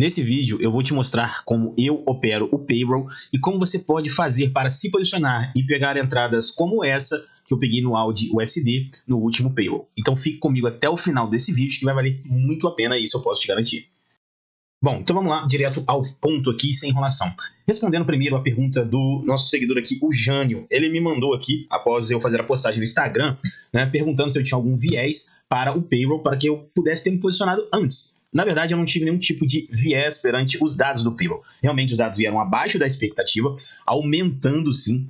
Nesse vídeo eu vou te mostrar como eu opero o Payroll e como você pode fazer para se posicionar e pegar entradas como essa que eu peguei no Audi USD no último Payroll. Então fique comigo até o final desse vídeo que vai valer muito a pena, isso eu posso te garantir. Bom, então vamos lá, direto ao ponto aqui, sem enrolação. Respondendo primeiro a pergunta do nosso seguidor aqui, o Jânio. Ele me mandou aqui, após eu fazer a postagem no Instagram, né, perguntando se eu tinha algum viés para o Payroll, para que eu pudesse ter me posicionado antes. Na verdade, eu não tive nenhum tipo de viés perante os dados do Payroll. Realmente, os dados vieram abaixo da expectativa, aumentando, sim,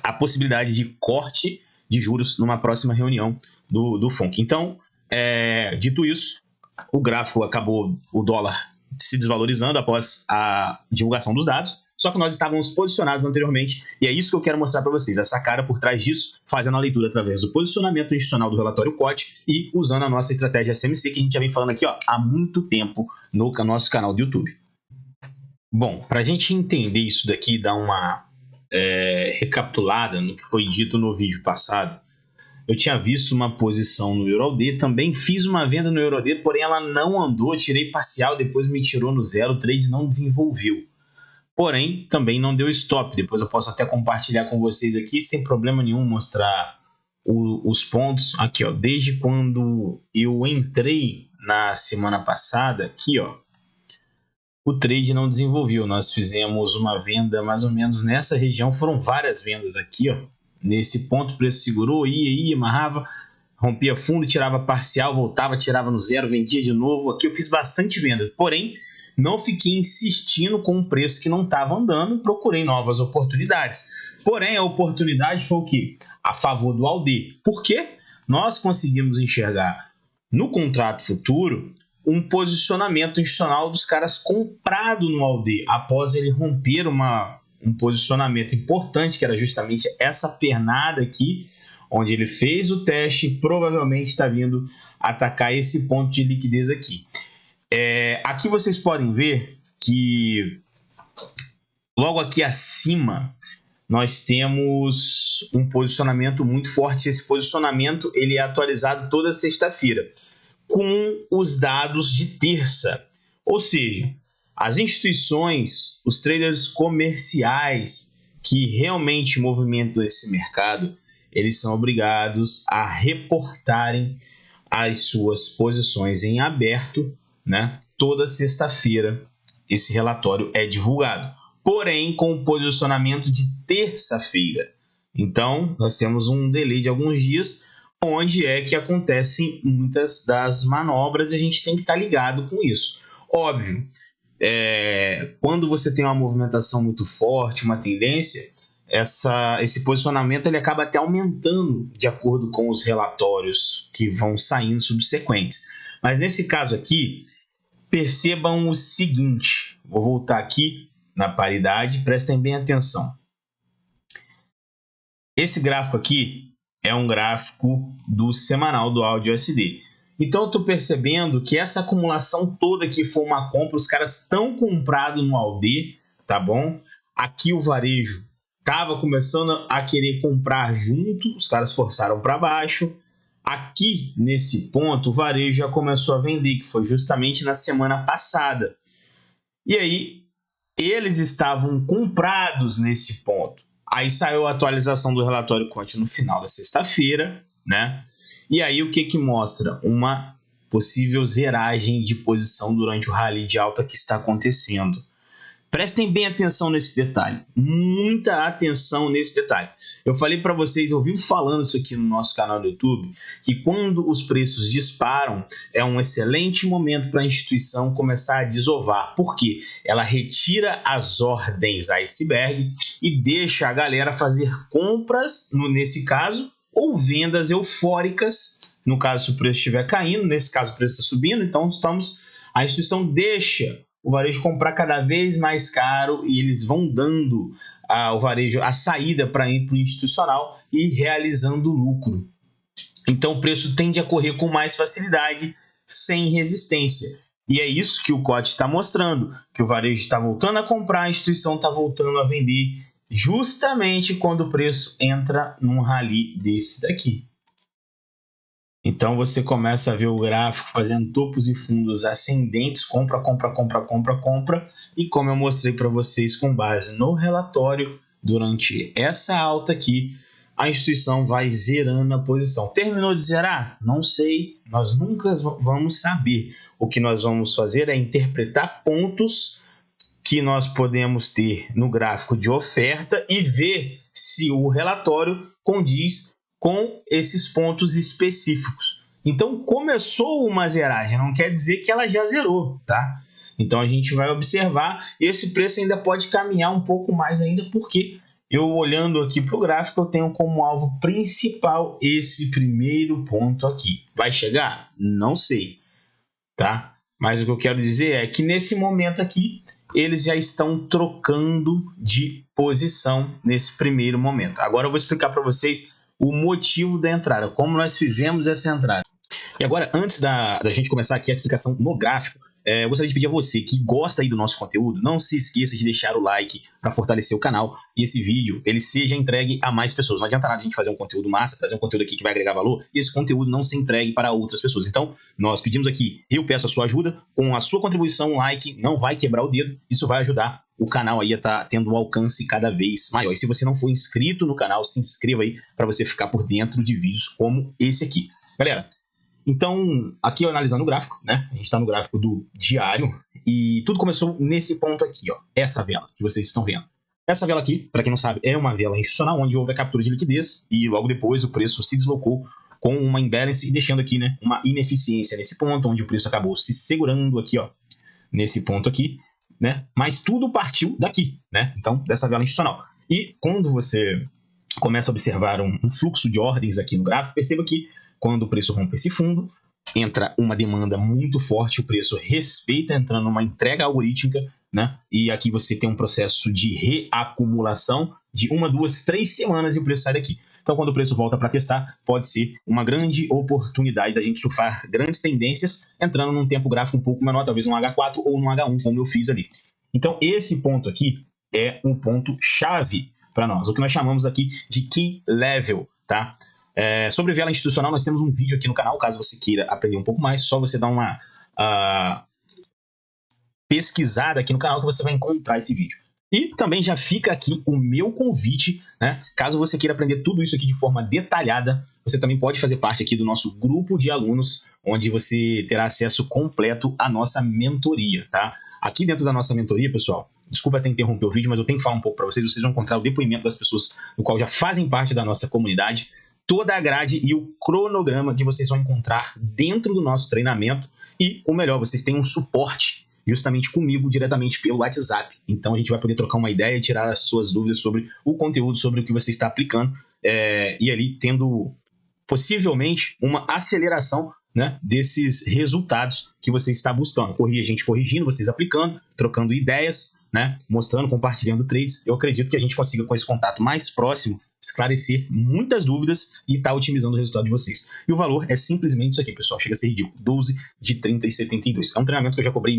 a possibilidade de corte de juros numa próxima reunião do FONC. Então, dito isso, o gráfico acabou, o dólar se desvalorizando após a divulgação dos dados, só que nós estávamos posicionados anteriormente, e é isso que eu quero mostrar para vocês, essa cara por trás disso, fazendo a leitura através do posicionamento institucional do relatório COT e usando a nossa estratégia SMC, que a gente já vem falando aqui há muito tempo no nosso canal do YouTube. Bom, para a gente entender isso daqui, dar uma recapitulada no que foi dito no vídeo passado, eu tinha visto uma posição no EURUSD, também fiz uma venda no EURUSD, porém ela não andou, tirei parcial, depois me tirou no zero, o trade não desenvolveu. Porém, também não deu stop, depois eu posso até compartilhar com vocês aqui, sem problema nenhum, mostrar os pontos. Aqui, ó, desde quando eu entrei na semana passada, aqui, ó, o trade não desenvolveu. Nós fizemos uma venda mais ou menos nessa região, foram várias vendas aqui, ó. Nesse ponto o preço segurou, ia, amarrava, rompia fundo, tirava parcial, voltava, tirava no zero, vendia de novo. Aqui eu fiz bastante venda, porém não fiquei insistindo com um preço que não estava andando, procurei novas oportunidades. Porém a oportunidade foi o quê? A favor do AUD. Por quê? Nós conseguimos enxergar no contrato futuro um posicionamento institucional dos caras comprado no AUD, após ele romper um posicionamento importante, que era justamente essa pernada aqui, onde ele fez o teste e provavelmente está vindo atacar esse ponto de liquidez aqui. Aqui vocês podem ver que logo aqui acima nós temos um posicionamento muito forte. Esse posicionamento ele é atualizado toda sexta-feira com os dados de terça, ou seja, as instituições, os traders comerciais que realmente movimentam esse mercado, eles são obrigados a reportarem as suas posições em aberto, né? Toda sexta-feira esse relatório é divulgado, porém com o posicionamento de terça-feira. Então, nós temos um delay de alguns dias, onde é que acontecem muitas das manobras e a gente tem que estar ligado com isso. Óbvio, quando você tem uma movimentação muito forte, uma tendência, esse posicionamento ele acaba até aumentando de acordo com os relatórios que vão saindo subsequentes. Mas nesse caso aqui, percebam o seguinte, vou voltar aqui na paridade, prestem bem atenção. Esse gráfico aqui é um gráfico do semanal do Audi USD. Então eu estou percebendo que essa acumulação toda que foi uma compra, os caras estão comprados no AUD, tá bom? Aqui o varejo estava começando a querer comprar junto, os caras forçaram para baixo. Aqui nesse ponto o varejo já começou a vender, que foi justamente na semana passada. E aí eles estavam comprados nesse ponto. Aí saiu a atualização do relatório COT no final da sexta-feira, né? E aí o que mostra? Uma possível zeragem de posição durante o rally de alta que está acontecendo. Prestem bem atenção nesse detalhe, muita atenção nesse detalhe. Eu falei para vocês, eu vivo falando isso aqui no nosso canal do YouTube, que quando os preços disparam, é um excelente momento para a instituição começar a desovar. Por quê? Ela retira as ordens iceberg e deixa a galera fazer compras, nesse caso, ou vendas eufóricas, no caso se o preço estiver caindo, nesse caso o preço está subindo, então a instituição deixa o varejo comprar cada vez mais caro e eles vão dando ao varejo a saída para ir para o institucional e realizando lucro. Então o preço tende a correr com mais facilidade, sem resistência. E é isso que o COT está mostrando, que o varejo está voltando a comprar, a instituição está voltando a vender, justamente quando o preço entra num rally desse daqui. Então você começa a ver o gráfico fazendo topos e fundos ascendentes, compra, compra, compra, compra, compra. E como eu mostrei para vocês com base no relatório, durante essa alta aqui, a instituição vai zerando a posição. Terminou de zerar? Não sei, nós nunca vamos saber. O que nós vamos fazer é interpretar pontos que nós podemos ter no gráfico de oferta e ver se o relatório condiz com esses pontos específicos. Então, começou uma zeragem, não quer dizer que ela já zerou, tá? Então, a gente vai observar, esse preço ainda pode caminhar um pouco mais ainda, porque eu olhando aqui para o gráfico, eu tenho como alvo principal esse primeiro ponto aqui. Vai chegar? Não sei, tá? Mas o que eu quero dizer é que nesse momento aqui, eles já estão trocando de posição nesse primeiro momento. Agora eu vou explicar para vocês o motivo da entrada, como nós fizemos essa entrada. E agora, antes da gente começar aqui a explicação no gráfico, eu gostaria de pedir a você que gosta aí do nosso conteúdo, não se esqueça de deixar o like para fortalecer o canal e esse vídeo ele seja entregue a mais pessoas. Não adianta nada a gente fazer um conteúdo massa, trazer um conteúdo aqui que vai agregar valor e esse conteúdo não ser entregue para outras pessoas. Então, nós pedimos aqui, eu peço a sua ajuda, com a sua contribuição, um like, não vai quebrar o dedo, isso vai ajudar o canal aí a estar tendo um alcance cada vez maior. E se você não for inscrito no canal, se inscreva aí para você ficar por dentro de vídeos como esse aqui. Galera, então, aqui eu analisando o gráfico, né? A gente está no gráfico do diário e tudo começou nesse ponto aqui, ó. Essa vela que vocês estão vendo. Essa vela aqui, para quem não sabe, é uma vela institucional onde houve a captura de liquidez e logo depois o preço se deslocou com uma imbalance e deixando aqui, né, uma ineficiência nesse ponto, onde o preço acabou se segurando aqui, ó, nesse ponto aqui, né? Mas tudo partiu daqui, né? Então, dessa vela institucional. E quando você começa a observar um fluxo de ordens aqui no gráfico, perceba que quando o preço rompe esse fundo, entra uma demanda muito forte, o preço respeita, entrando numa entrega algorítmica, né? E aqui você tem um processo de reacumulação de 1, 2, 3 semanas e o preço sai daqui. Então, quando o preço volta para testar, pode ser uma grande oportunidade da gente surfar grandes tendências, entrando num tempo gráfico um pouco menor, talvez no H4 ou no H1, como eu fiz ali. Então, esse ponto aqui é um ponto chave para nós, o que nós chamamos aqui de Key Level, tá? Sobre vela institucional, nós temos um vídeo aqui no canal, caso você queira aprender um pouco mais, só você dar uma pesquisada aqui no canal que você vai encontrar esse vídeo. E também já fica aqui o meu convite, né? Caso você queira aprender tudo isso aqui de forma detalhada, você também pode fazer parte aqui do nosso grupo de alunos, onde você terá acesso completo à nossa mentoria, tá? Aqui dentro da nossa mentoria, pessoal, desculpa até interromper o vídeo, mas eu tenho que falar um pouco para vocês, vocês vão encontrar o depoimento das pessoas no qual já fazem parte da nossa comunidade, toda a grade e o cronograma que vocês vão encontrar dentro do nosso treinamento e, o melhor, vocês têm um suporte justamente comigo diretamente pelo WhatsApp. Então a gente vai poder trocar uma ideia e tirar as suas dúvidas sobre o conteúdo, sobre o que você está aplicando e ali tendo possivelmente uma aceleração, né, desses resultados que você está buscando. A gente corrigindo, vocês aplicando, trocando ideias, né, mostrando, compartilhando trades. Eu acredito que a gente consiga, com esse contato mais próximo, esclarecer muitas dúvidas e estar otimizando o resultado de vocês. E o valor é simplesmente isso aqui, pessoal. Chega a ser ridículo. 12 de 30 e 72. É um treinamento que eu já cobrei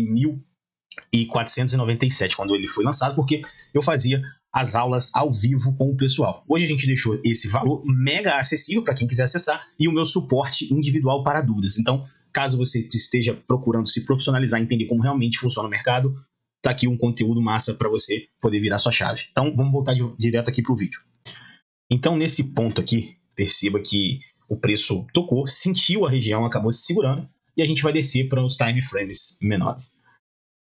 1.497 quando ele foi lançado, porque eu fazia as aulas ao vivo com o pessoal. Hoje a gente deixou esse valor mega acessível para quem quiser acessar e o meu suporte individual para dúvidas. Então, caso você esteja procurando se profissionalizar, entender como realmente funciona o mercado, tá aqui um conteúdo massa para você poder virar sua chave. Então, vamos voltar direto aqui para o vídeo. Então, nesse ponto aqui, perceba que o preço tocou, sentiu a região, acabou se segurando, e a gente vai descer para os time frames menores.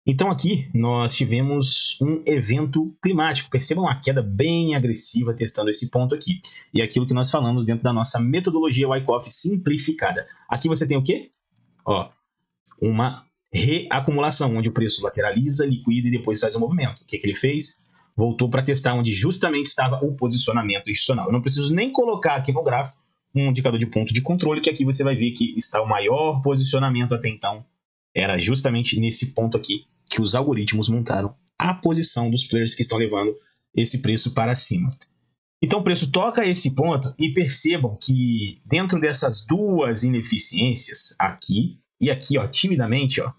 Então, aqui nós tivemos um evento climático. Percebam uma queda bem agressiva testando esse ponto aqui. E aquilo que nós falamos dentro da nossa metodologia Wyckoff simplificada. Aqui você tem o quê? Ó, uma reacumulação, onde o preço lateraliza, liquida e depois faz o movimento. O que ele fez? Voltou para testar onde justamente estava o posicionamento institucional. Eu não preciso nem colocar aqui no gráfico um indicador de ponto de controle, que aqui você vai ver que está o maior posicionamento até então. Era justamente nesse ponto aqui que os algoritmos montaram a posição dos players que estão levando esse preço para cima. Então o preço toca esse ponto e percebam que dentro dessas duas ineficiências, aqui e aqui, ó, timidamente, ó,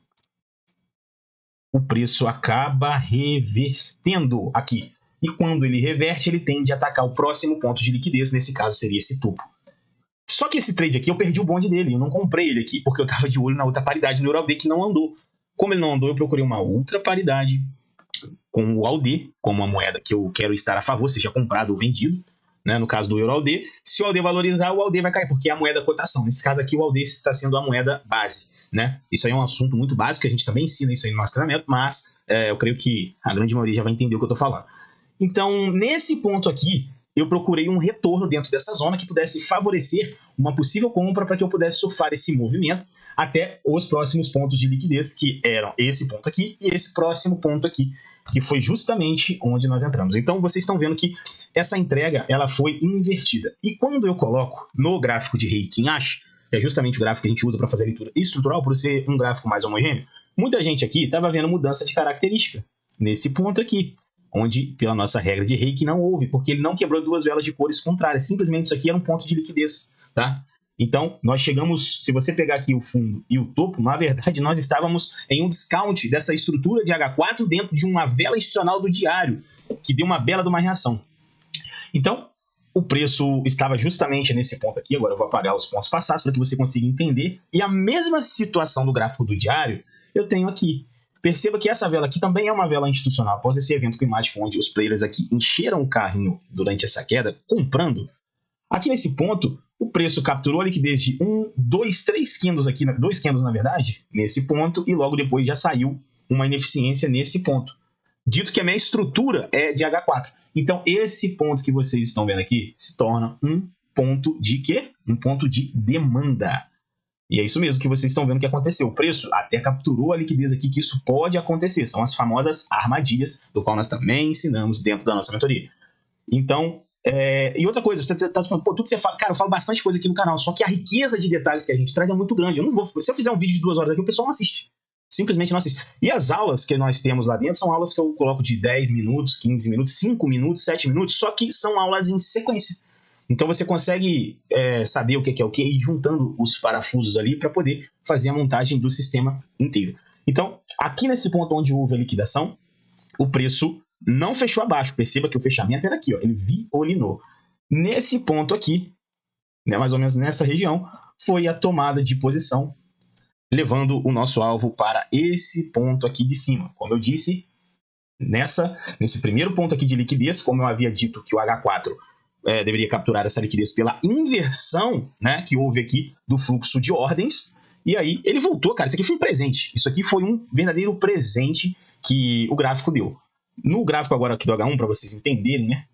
o preço acaba revertendo aqui. E quando ele reverte, ele tende a atacar o próximo ponto de liquidez, nesse caso seria esse topo. Só que esse trade aqui eu perdi o bonde dele, eu não comprei ele aqui, porque eu estava de olho na outra paridade no EURALD que não andou. Como ele não andou, eu procurei uma outra paridade com o AUD, como uma moeda que eu quero estar a favor, seja comprado ou vendido, né? No caso do EURALD, se o AUD valorizar, o AUD vai cair, porque é a moeda cotação. Nesse caso aqui, o AUD está sendo a moeda base, né? Isso aí é um assunto muito básico, que a gente também ensina isso aí no nosso treinamento, mas eu creio que a grande maioria já vai entender o que eu estou falando. Então, nesse ponto aqui, eu procurei um retorno dentro dessa zona que pudesse favorecer uma possível compra para que eu pudesse surfar esse movimento até os próximos pontos de liquidez, que eram esse ponto aqui e esse próximo ponto aqui, que foi justamente onde nós entramos. Então, vocês estão vendo que essa entrega ela foi invertida. E quando eu coloco no gráfico de Heikin Ashi, que é justamente o gráfico que a gente usa para fazer a leitura estrutural, por ser um gráfico mais homogêneo, muita gente aqui estava vendo mudança de característica nesse ponto aqui, onde, pela nossa regra de Heikin, não houve, porque ele não quebrou duas velas de cores contrárias. Simplesmente isso aqui era um ponto de liquidez, tá? Então, nós chegamos, se você pegar aqui o fundo e o topo, na verdade, nós estávamos em um discount dessa estrutura de H4 dentro de uma vela institucional do diário, que deu uma bela de uma reação. Então, o preço estava justamente nesse ponto aqui. Agora eu vou apagar os pontos passados para que você consiga entender. E a mesma situação do gráfico do diário eu tenho aqui. Perceba que essa vela aqui também é uma vela institucional. Após esse evento climático onde os players aqui encheram o carrinho durante essa queda, comprando, aqui nesse ponto, o preço capturou a liquidez de 1, 2, 3 candles aqui, 2 candles na verdade, nesse ponto, e logo depois já saiu uma ineficiência nesse ponto. Dito que a minha estrutura é de H4. Então, esse ponto que vocês estão vendo aqui se torna um ponto de quê? Um ponto de demanda. E é isso mesmo que vocês estão vendo que aconteceu. O preço até capturou a liquidez aqui, que isso pode acontecer. São as famosas armadilhas, do qual nós também ensinamos dentro da nossa mentoria. Então, e outra coisa, você está falando, pô, tudo que você fala, cara, eu falo bastante coisa aqui no canal, só que a riqueza de detalhes que a gente traz é muito grande. Eu não vou, se eu fizer um vídeo de 2 horas aqui, o pessoal não assiste. Simplesmente não assiste. E as aulas que nós temos lá dentro são aulas que eu coloco de 10 minutos, 15 minutos, 5 minutos, 7 minutos, só que são aulas em sequência. Então você consegue saber o que é o que e ir juntando os parafusos ali para poder fazer a montagem do sistema inteiro. Então, aqui nesse ponto onde houve a liquidação, o preço não fechou abaixo. Perceba que o fechamento era aqui, ó, ele violinou. Nesse ponto aqui, né, mais ou menos nessa região, foi a tomada de posição, levando o nosso alvo para esse ponto aqui de cima. Como eu disse, nesse primeiro ponto aqui de liquidez, como eu havia dito que o H4 deveria capturar essa liquidez pela inversão, né, que houve aqui do fluxo de ordens, e aí ele voltou, cara. Isso aqui foi um presente. Isso aqui foi um verdadeiro presente que o gráfico deu. No gráfico agora aqui do H1, para vocês entenderem, né,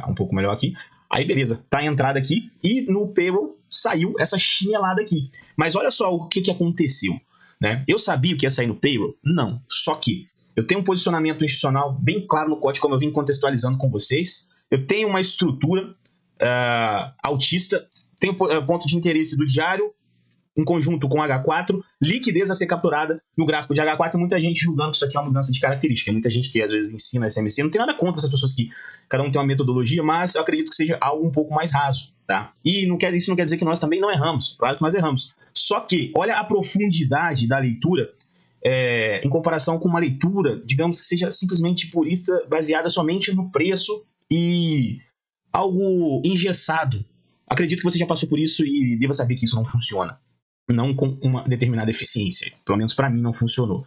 um pouco melhor aqui, aí beleza, tá a entrada aqui, e no payroll saiu essa chinelada aqui. Mas olha só o que aconteceu, né? Eu sabia o que ia sair no payroll? Não. Só que eu tenho um posicionamento institucional bem claro no código, como eu vim contextualizando com vocês. Eu tenho uma estrutura altista, tenho ponto de interesse do diário, em conjunto com H4, liquidez a ser capturada no gráfico de H4, muita gente julgando que isso aqui é uma mudança de característica. Muita gente que às vezes ensina SMC, não tem nada contra essas pessoas que cada um tem uma metodologia, mas eu acredito que seja algo um pouco mais raso, tá? E isso não quer dizer que nós também não erramos, claro que nós erramos. Só que, olha a profundidade da leitura em comparação com uma leitura, digamos que seja simplesmente purista, baseada somente no preço e algo engessado. Acredito que você já passou por isso e deva saber que isso não funciona. Não com uma determinada eficiência. Pelo menos para mim não funcionou.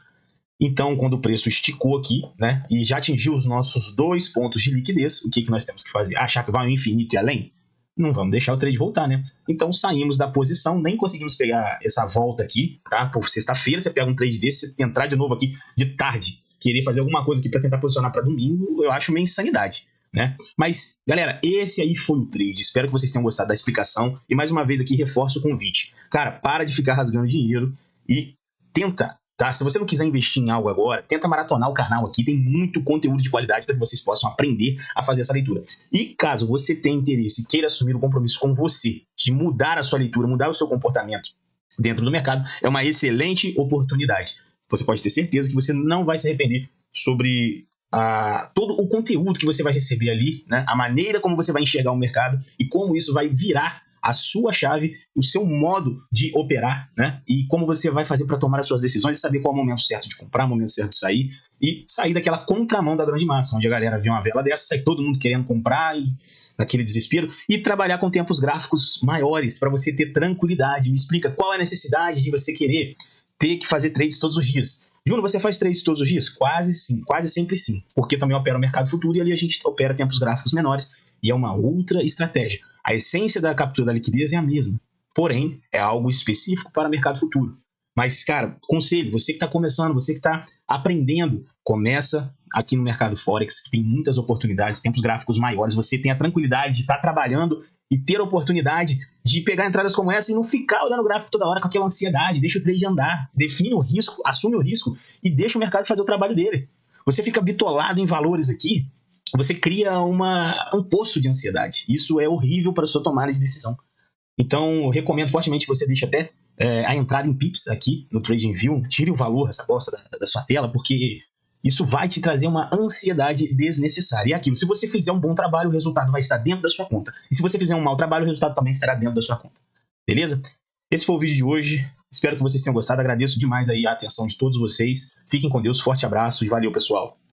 Então, quando o preço esticou aqui, né, e já atingiu os nossos 2 pontos de liquidez, o que nós temos que fazer? Achar que vai ao infinito e além? Não vamos deixar o trade voltar, né? Então saímos da posição, nem conseguimos pegar essa volta aqui, tá? Por sexta-feira, você pega um trade desse, você entrar de novo aqui de tarde, querer fazer alguma coisa aqui para tentar posicionar para domingo, eu acho meio insanidade, né? Mas, galera, esse aí foi o trade. Espero que vocês tenham gostado da explicação. E mais uma vez aqui, reforço o convite. Cara, para de ficar rasgando dinheiro e tenta, tá? Se você não quiser investir em algo agora, tenta maratonar o canal aqui. Tem muito conteúdo de qualidade para que vocês possam aprender a fazer essa leitura. E caso você tenha interesse e queira assumir o compromisso com você de mudar a sua leitura, mudar o seu comportamento dentro do mercado, é uma excelente oportunidade. Você pode ter certeza que você não vai se arrepender sobre todo o conteúdo que você vai receber ali, né? A maneira como você vai enxergar o mercado e como isso vai virar a sua chave, o seu modo de operar, né? E como você vai fazer para tomar as suas decisões e saber qual é o momento certo de comprar, o momento certo de sair e sair daquela contramão da grande massa, onde a galera vê uma vela dessa, sai todo mundo querendo comprar e naquele desespero, e trabalhar com tempos gráficos maiores para você ter tranquilidade. Me explica qual é a necessidade de você querer ter que fazer trades todos os dias. Júnior, você faz trades todos os dias? Quase sim, quase sempre sim, porque também opera o mercado futuro e ali a gente opera tempos gráficos menores e é uma outra estratégia. A essência da captura da liquidez é a mesma, porém é algo específico para o mercado futuro. Mas, cara, conselho, você que está começando, você que está aprendendo, começa aqui no mercado Forex, que tem muitas oportunidades, tempos gráficos maiores, você tem a tranquilidade de estar trabalhando e ter a oportunidade de pegar entradas como essa e não ficar olhando o gráfico toda hora com aquela ansiedade. Deixa o trade andar, define o risco, assume o risco e deixa o mercado fazer o trabalho dele. Você fica bitolado em valores aqui, você cria um poço de ansiedade. Isso é horrível para a sua tomada de decisão. Então, eu recomendo fortemente que você deixe até a entrada em pips aqui no TradingView, tire o valor dessa bosta da sua tela, porque isso vai te trazer uma ansiedade desnecessária. E é aquilo, se você fizer um bom trabalho, o resultado vai estar dentro da sua conta. E se você fizer um mau trabalho, o resultado também estará dentro da sua conta. Beleza? Esse foi o vídeo de hoje. Espero que vocês tenham gostado. Agradeço demais aí a atenção de todos vocês. Fiquem com Deus, forte abraço e valeu, pessoal.